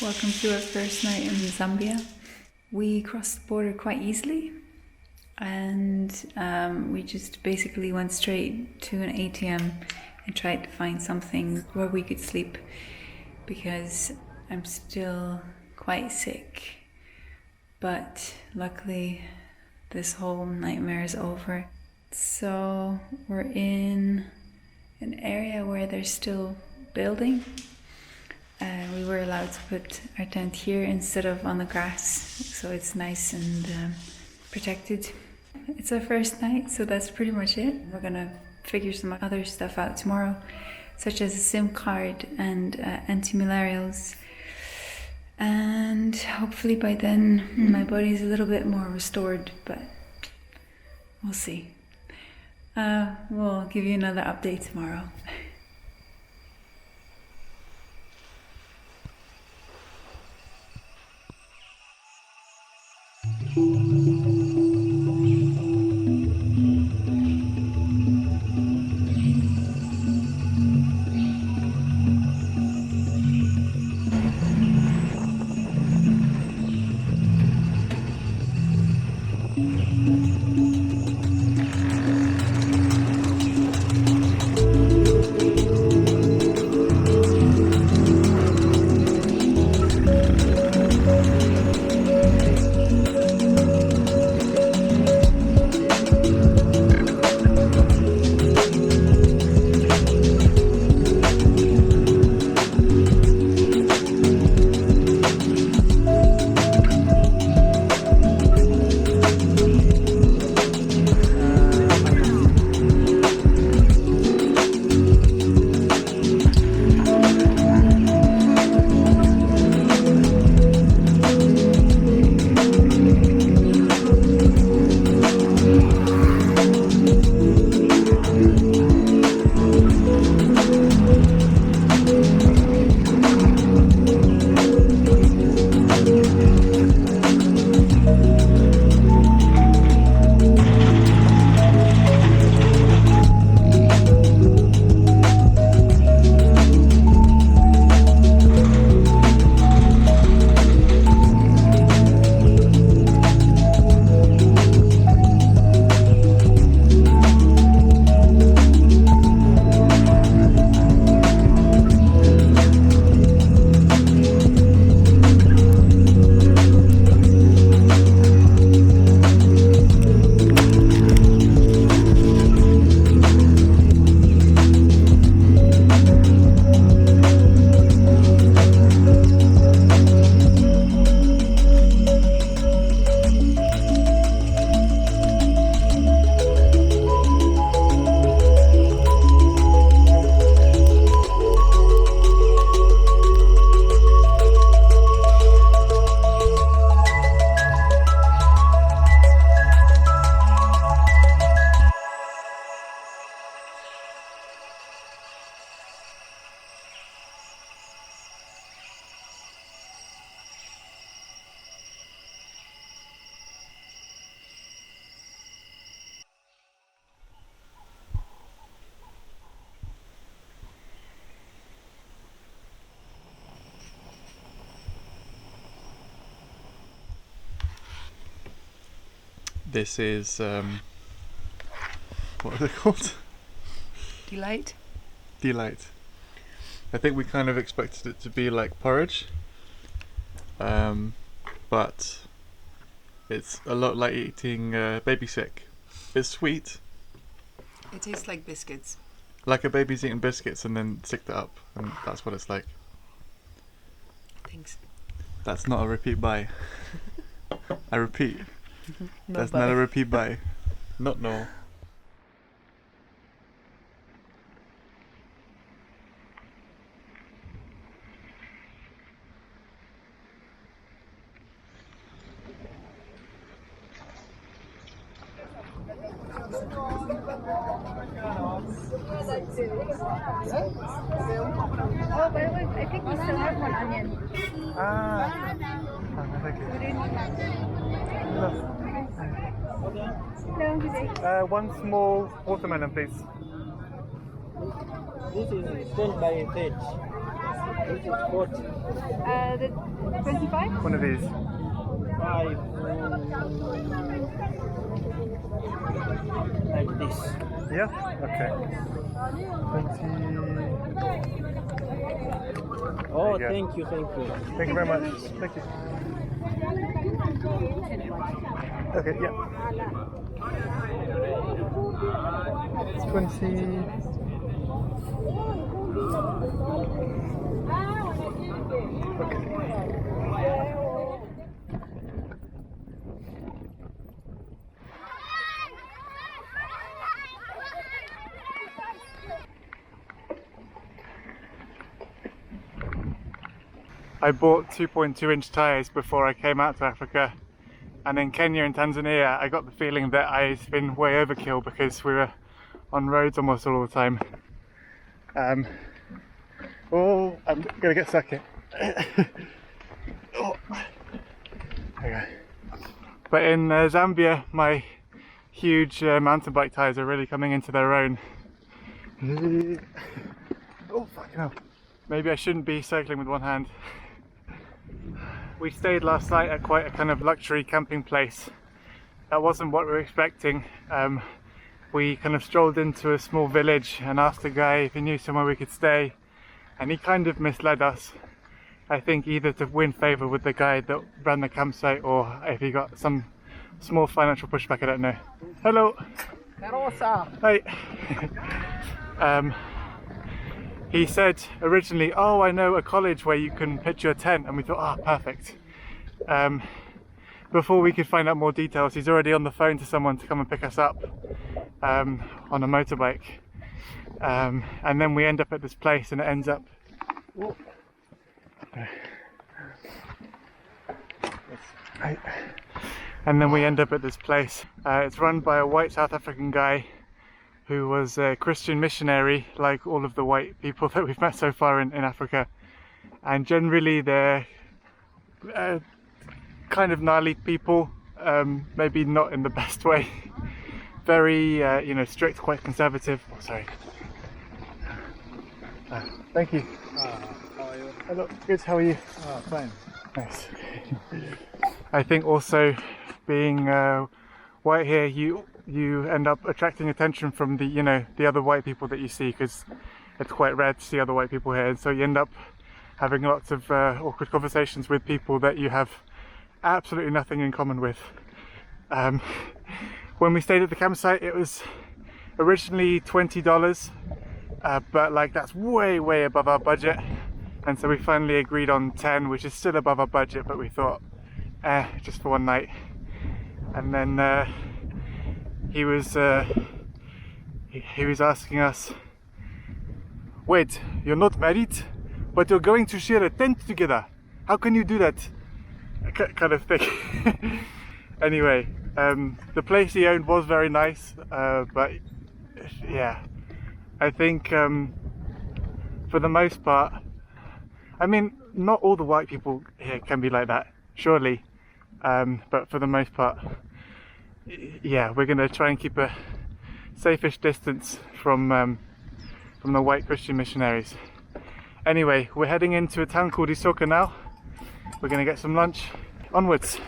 Welcome to our first night in Zambia. We crossed the border quite easily and we just basically went straight to an ATM and tried to find something where we could sleep because I'm still quite sick. But luckily this whole nightmare is over. So we're in an area where they're still building. We were allowed to put our tent here instead of on the grass, so it's nice and protected. It's our first night, so that's pretty much it. We're gonna figure some other stuff out tomorrow, such as a SIM card and anti-malarials. And hopefully by then my body's a little bit more restored, but we'll see. We'll give you another update tomorrow. This is, what are they called? Delight? Delight. I think we kind of expected it to be like porridge, but it's a lot like eating baby sick. It's sweet. It tastes like biscuits. Like a baby's eating biscuits and then sicked it up, and that's what it's like. Thanks. That's not a repeat buy. I repeat. No That's buy. not a repeat buy. Not no. Oh, by the way, I think we still have one onion. Thank you. Hello, good day. One small watermelon, please. This is 10 by 30. This is 40. 25? One of these. 5 like this. Yeah? Okay. 20. Oh, There you go. thank you. Thank you very much. Thank you. Okay, yeah. 20. Okay. I bought 2.2-inch tyres before I came out to Africa, and in Kenya and Tanzania I got the feeling that I've been way overkill because we were on roads almost all the time. Oh, I'm gonna get stuck here. Oh. Okay. But in Zambia, my huge mountain bike tyres are really coming into their own. Oh, fucking hell. Maybe I shouldn't be cycling with one hand. We stayed last night at quite a kind of luxury camping place. That wasn't what we were expecting. We kind of strolled into a small village and asked the guy if he knew somewhere we could stay, and he kind of misled us. I think either to win favour with the guy that ran the campsite, or if he got some small financial pushback, I don't know. Hello! Hi! He said originally, oh, I know a college where you can pitch your tent, and we thought, ah, perfect. Before we could find out more details, he's already on the phone to someone to come and pick us up on a motorbike. And then we end up at this place, and it ends up... And then we end up at this place. It's run by a white South African guy who was a Christian missionary, like all of the white people that we've met so far in Africa. And generally they're kind of gnarly people, maybe not in the best way. Very, strict, quite conservative. Oh, sorry. Thank you. How are you? Hello, good, how are you? Fine. Nice. I think also being white here, you end up attracting attention from the other white people that you see, because it's quite rare to see other white people here, and so you end up having lots of awkward conversations with people that you have absolutely nothing in common with. When we stayed at the campsite, it was originally $20, but like that's way above our budget, and so we finally agreed on 10, which is still above our budget, but we thought just for one night. And then he was asking us, wait, you're not married, but you're going to share a tent together, how can you do that? Kind of thing. Anyway, the place he owned was very nice, but yeah, I think for the most part, I mean, not all the white people here can be like that, surely, but for the most part, yeah, we're going to try and keep a safe-ish distance from the white Christian missionaries. Anyway, we're heading into a town called Lusaka now. We're going to get some lunch. Onwards.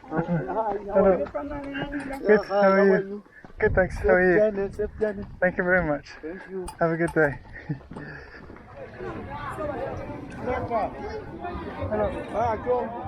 Hello. Good, how are you? Good, thanks. How are you? Thank you very much. Thank you. Have a good day. Hello.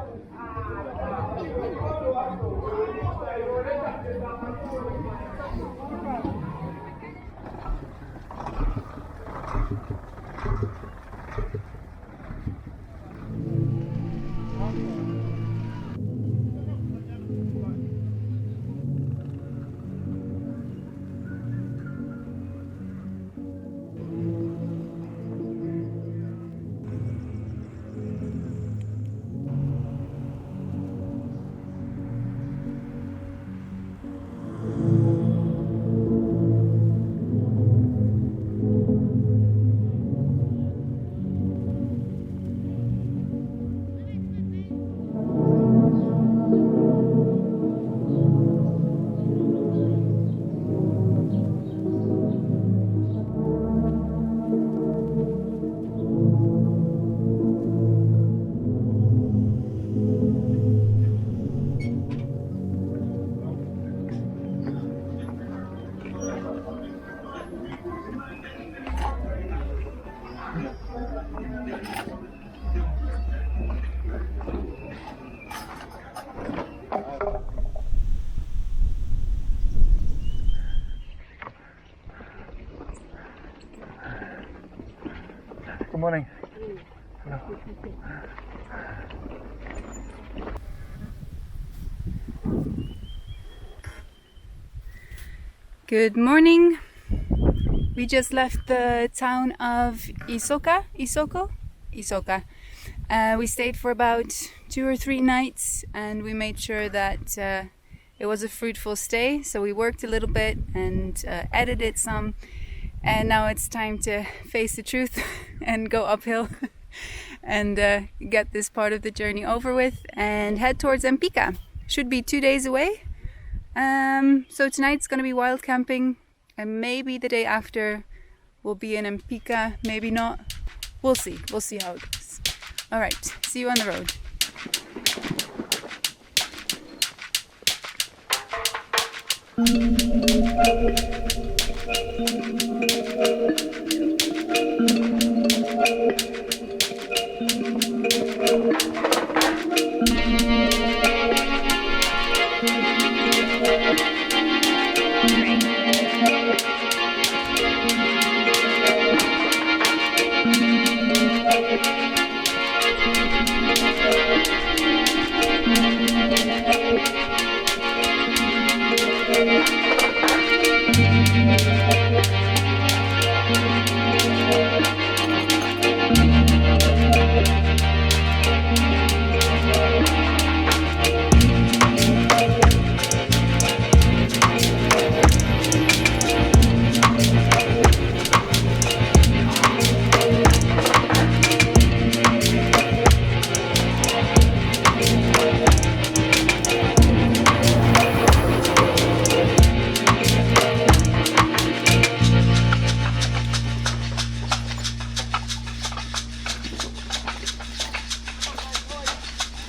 Good morning. We just left the town of Isoka. We stayed for about 2 or 3 nights, and we made sure that it was a fruitful stay. So we worked a little bit and edited some, and now it's time to face the truth and go uphill and get this part of the journey over with and head towards Mpika. Should be 2 days away. So tonight's gonna be wild camping, and maybe the day after we'll be in Mpika, maybe not. We'll see how it goes. All right, see you on the road.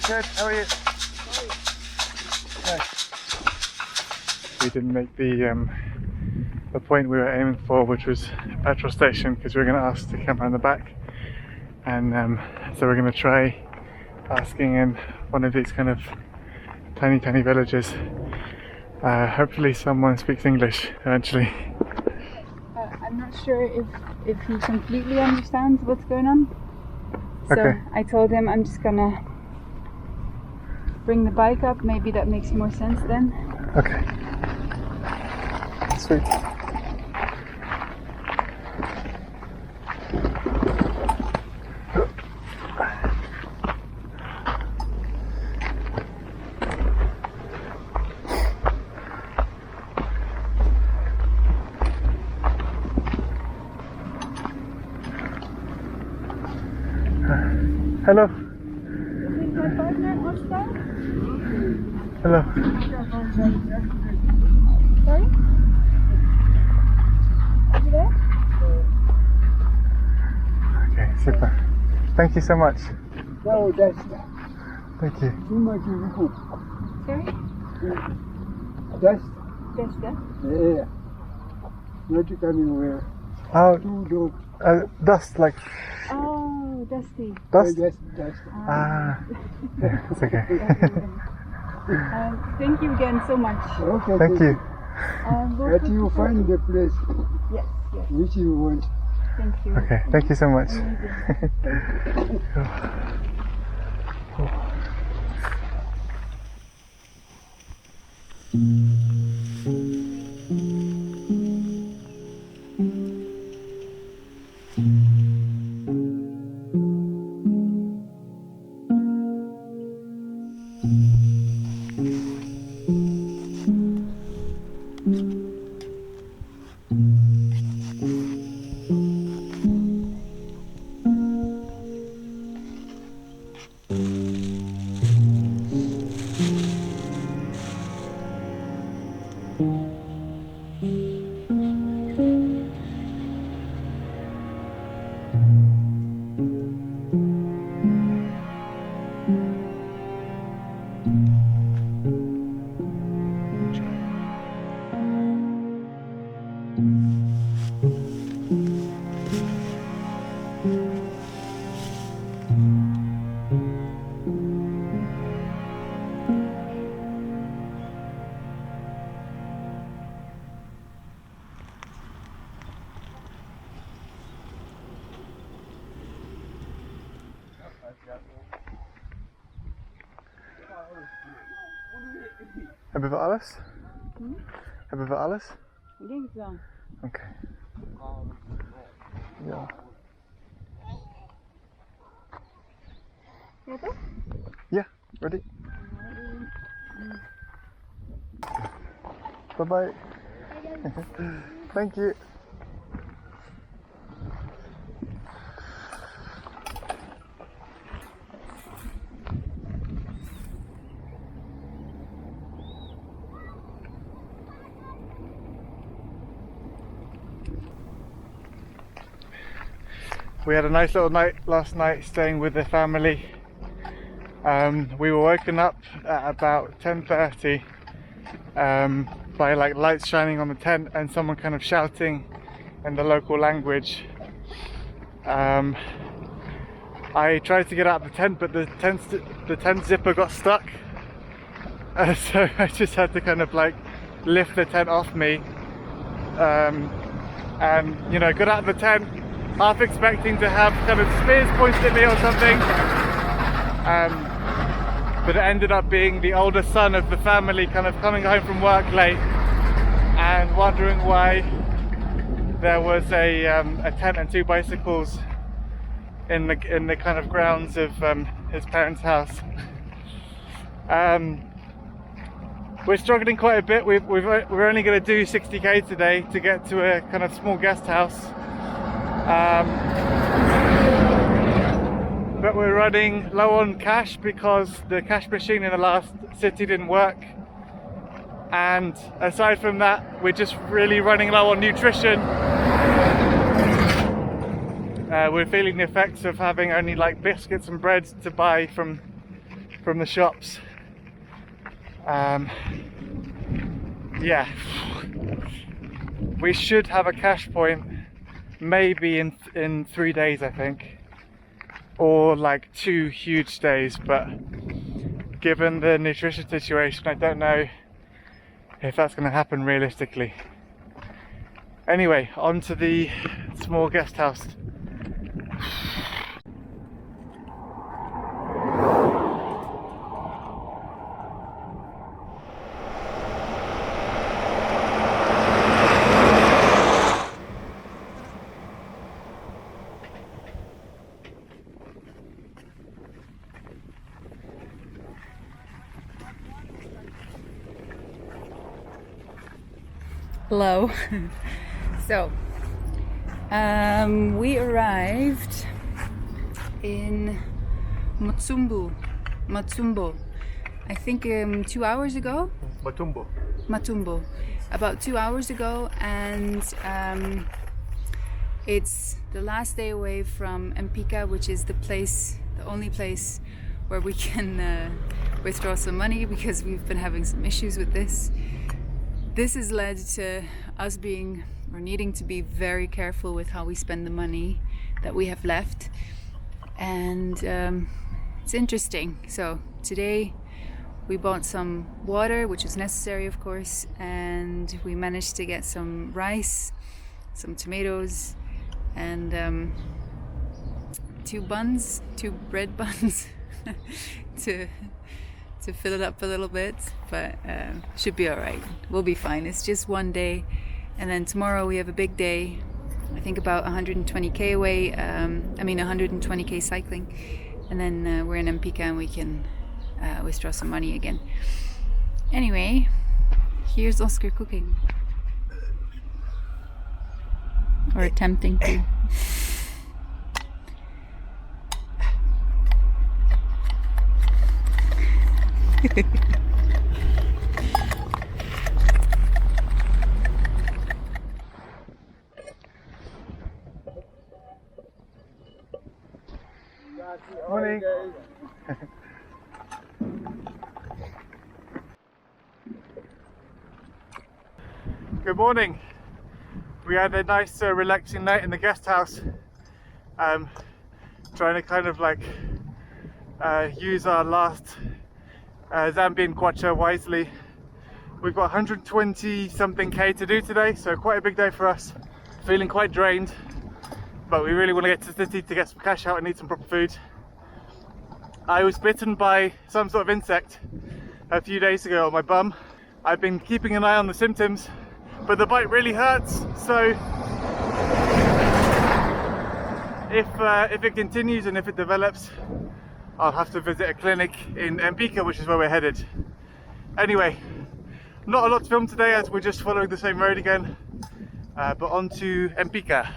Good, how are you? Nice. We didn't make the point we were aiming for, which was a petrol station, because we were going to ask to come around the back, and so we're going to try asking in one of these kind of tiny villages. Hopefully someone speaks English eventually. I'm not sure if he completely understands what's going on. So Okay. I told him I'm just gonna bring the bike up. Maybe that makes more sense then. Okay. Sweet. Hello. Hello. Sorry? You there? Okay, super. Thank you so much. No, that's Thank you. too much of a hook. Sorry? That's, Desta? yeah. Not coming where. Oh, Two dogs. dust, like Oh, Dusty. dust? That's. Ah, yeah, it's okay. Thank you again so much. Okay. Thank you. We'll That put you find the place Yes, yes. which you want. Thank you. Okay, thank you so much. Hebben we alles? Hebben we alles? Ik denk het wel. Oké. Ja. Ja toch? Yeah, ready? Bye bye. Thank you. We had a nice little night last night staying with the family. We were woken up at about 10:30 by like lights shining on the tent and someone kind of shouting in the local language. I tried to get out of the tent, but the tent zipper got stuck, so I just had to kind of like lift the tent off me, and you know, got out of the tent half expecting to have kind of spears pointed at me or something, but it ended up being the older son of the family kind of coming home from work late and wondering why there was a tent and 2 bicycles in the kind of grounds of his parents' house. We're struggling quite a bit. We're only going to do 60k today to get to a kind of small guest house. But we're running low on cash because the cash machine in the last city didn't work. And aside from that, we're just really running low on nutrition. We're feeling the effects of having only like biscuits and bread to buy from the shops. Yeah, we should have a cash point maybe in 3 days, I think, or like 2 huge days, but given the nutrition situation, I don't know if that's going to happen realistically. Anyway, on to the small guest house. Hello. So, we arrived in Matsumbo, I think 2 hours ago. Matumbo, about 2 hours ago, and it's the last day away from Mpika, which is the only place where we can withdraw some money because we've been having some issues with this. This has led to us needing to be very careful with how we spend the money that we have left, and it's interesting. So today we bought some water, which is necessary of course, and we managed to get some rice, some tomatoes, and 2 bread buns to fill it up a little bit, but should be all right. We'll be fine. It's just one day, and then tomorrow we have a big day. I think about 120k away. 120k cycling, and then we're in Mpika and we can withdraw some money again. Anyway, here's Oscar cooking, or attempting to. Morning. Good morning. We had a nice relaxing night in the guest house. Trying to kind of like use our last Zambian kwacha wisely. We've got 120 something K to do today, so quite a big day for us. Feeling quite drained, but we really want to get to the city to get some cash out and eat some proper food. I was bitten by some sort of insect a few days ago on my bum. I've been keeping an eye on the symptoms, but the bite really hurts, so if it continues and if it develops, I'll have to visit a clinic in Mbika, which is where we're headed. Anyway, not a lot to film today as we're just following the same road again, but on to Mbika.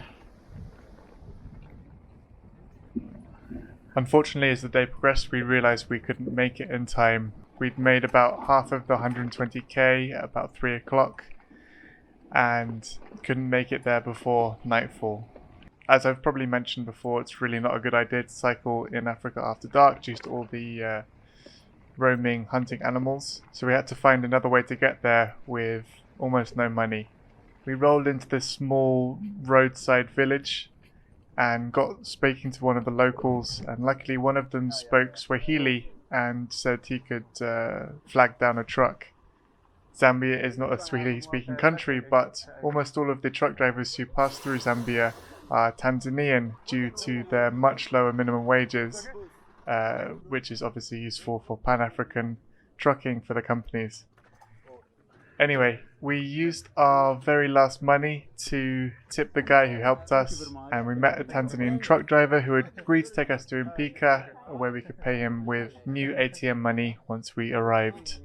Unfortunately, as the day progressed, we realised we couldn't make it in time. We'd made about half of the 120k at about 3 o'clock and couldn't make it there before nightfall. As I've probably mentioned before, it's really not a good idea to cycle in Africa after dark due to all the roaming hunting animals. So we had to find another way to get there with almost no money. We rolled into this small roadside village and got speaking to one of the locals, and luckily one of them spoke Swahili and said he could flag down a truck. Zambia is not a Swahili speaking country, but almost all of the truck drivers who pass through Zambia are Tanzanian due to their much lower minimum wages, which is obviously useful for Pan-African trucking for the companies. Anyway, we used our very last money to tip the guy who helped us, and we met a Tanzanian truck driver who had agreed to take us to Mbika, where we could pay him with new ATM money once we arrived.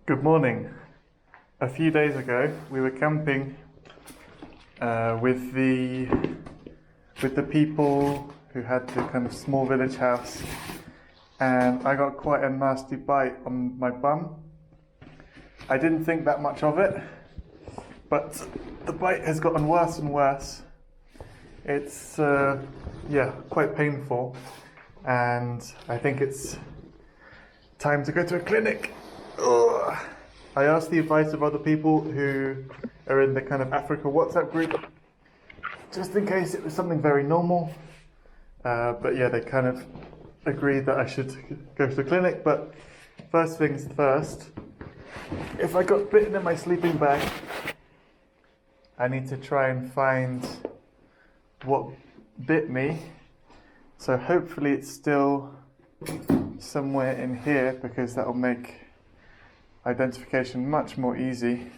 Good morning. A few days ago, we were camping with the people who had the kind of small village house, and I got quite a nasty bite on my bum. I didn't think that much of it, but the bite has gotten worse and worse. It's quite painful, and I think it's time to go to a clinic. Ugh. I asked the advice of other people who are in the kind of Africa WhatsApp group, just in case it was something very normal. But yeah, they kind of agreed that I should go to the clinic. But first things first, if I got bitten in my sleeping bag, I need to try and find what bit me. So hopefully it's still somewhere in here, because that will make identification much more easy.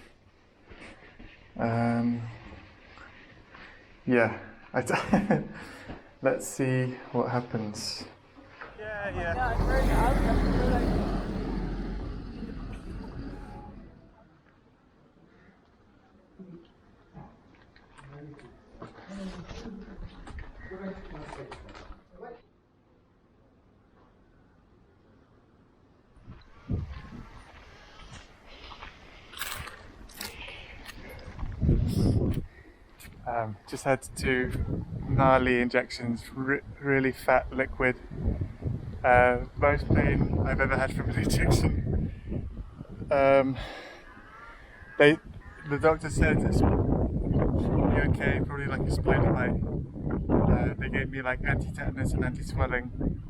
Let's see what happens. Just had 2 gnarly injections, really fat liquid. Most pain I've ever had from an injection. The doctor said it's probably okay, probably like a splinter bite. They gave me like anti-tetanus and anti-swelling.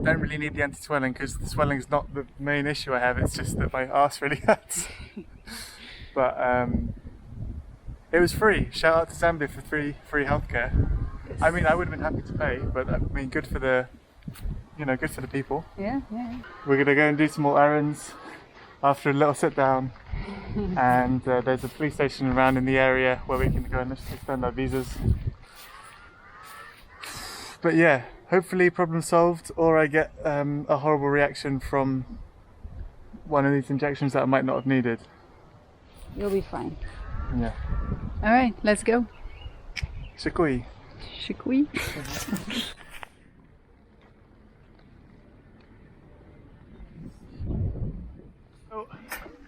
Don't really need the anti-swelling because the swelling is not the main issue I have, it's just that my arse really hurts. But it was free. Shout out to Zambia for free healthcare. Yes. I mean, I would have been happy to pay, but I mean, good for the people. Yeah. We're gonna go and do some more errands after a little sit down, and there's a police station around in the area where we can go and extend our visas. But yeah, hopefully problem solved, or I get a horrible reaction from one of these injections that I might not have needed. You'll be fine. Yeah. All right, let's go. Shikui. Shikui.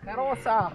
Carosa.